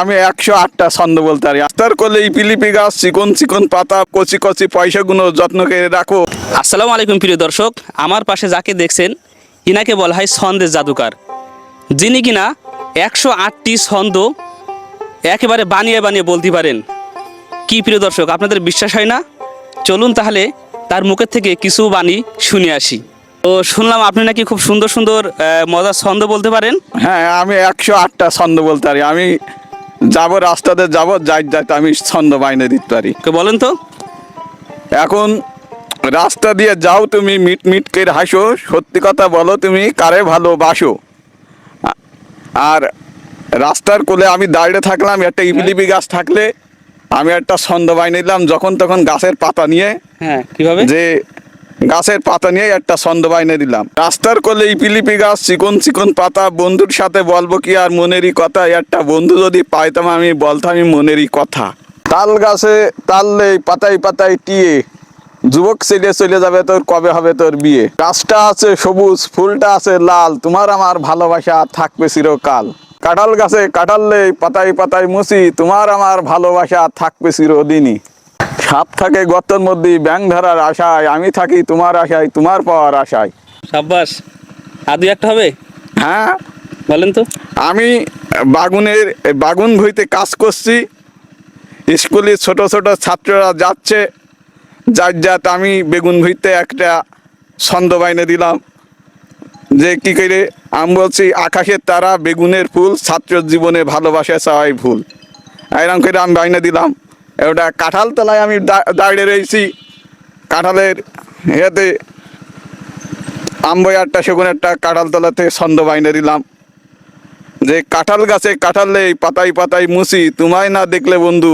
আমি 108টা ছন্দ বলতে পারি। আস্তার করলে এই পিলিপি গাছ, চিকন চিকন পাতা, কচি কচি পয়সাগুলো যত্ন করে রাখো। আসসালামু আলাইকুম প্রিয় দর্শক, আমার পাশে যাকে দেখছেন ইনাকে বলা হয় ছন্দের জাদুকার, যিনি কিনা 108টি ছন্দ একেবারে বানিয়ে বানিয়ে বলতে পারেন। কি প্রিয় দর্শক, আপনাদের বিশ্বাস হয় না? চলুন তাহলে তার মুখের থেকে কিছু বাণী শুনে আসি। তো শুনলাম আপনি নাকি খুব সুন্দর সুন্দর মজার ছন্দ বলতে পারেন। হ্যাঁ, আমি 108টা ছন্দ বলতে পারি। আমি যাব রাস্তাতে যাব, যাইতে আমি ছন্দ বাইনে দিতে পারি। বলেন তো। এখন রাস্তা দিয়ে যাও তুমি, মিট মিট করে হাসো, সত্যি কথা বলো তুমি কারে ভালোবাসো। আর রাস্তার কোলে আমি দাঁড়িয়ে থাকলাম, একটা ইপিলিপি গাছ থাকলে আমি একটা ছন্দ বাইনে দিলাম, যখন তখন গাছের পাতা নিয়ে, হ্যাঁ, কিভাবে? যে গাছের পাতা নিয়ে একটা ছন্দ বাইনে দিলাম। রাস্তার কোলে ইপিলিপি গাছ, চিকন চিকন পাতা, বন্ধুর সাথে বলবো কি আর মনেরই কথা। একটা বন্ধু যদি পাইতাম আমি বলতাম মনেরই কথা। তাল গাছে তাললে পাতায় পাতায় টিয়ে, যুবক ছেলে চলে যাবে তোর কবে হবে তোর বিয়ে। গাছটা আছে সবুজ, ফুলটা আছে লাল, তোমার আমার ভালোবাসা থাকবে চিরকাল। কাঁঠাল গাছে কাঁঠাললে পাতায় পাতায় মুছি, তোমার আমার ভালোবাসা থাকবে চিরদিনই। সাপ থাকে গর্তের মধ্যে ব্যাং ধরার আশায়, আমি থাকি তোমার আশায়, তোমার পাওয়ার আশায়। সাব্বাস, আর দুই একটা হবে? হ্যাঁ, বলেন তো। আমি বাগুন ভুঁইতে কাজ করছি, স্কুলে ছোট ছোট ছাত্ররা যাচ্ছে, যাত আমি বেগুন ভুঁইতে একটা ছন্দ বাইনে দিলাম, যে কি করে আমি বলছি আকাশের তারা বেগুনের ফুল, ছাত্র জীবনে ভালোবাসা চাওয়াই ভুল। এরকম করে আমি বাইনে দিলাম। ওটা কাঁঠাল তলায় আমি দাঁড়িয়ে রয়েছি, কাঁঠালের ইয়েতে আম্বই একটা সেগুন একটা কাঁঠাল তলাতে ছন্দ বাইনে দিলাম, যে কাঁঠাল গাছে কাঁঠাললে পাতায় পাতায় মুছি, তোমায় না দেখলে বন্ধু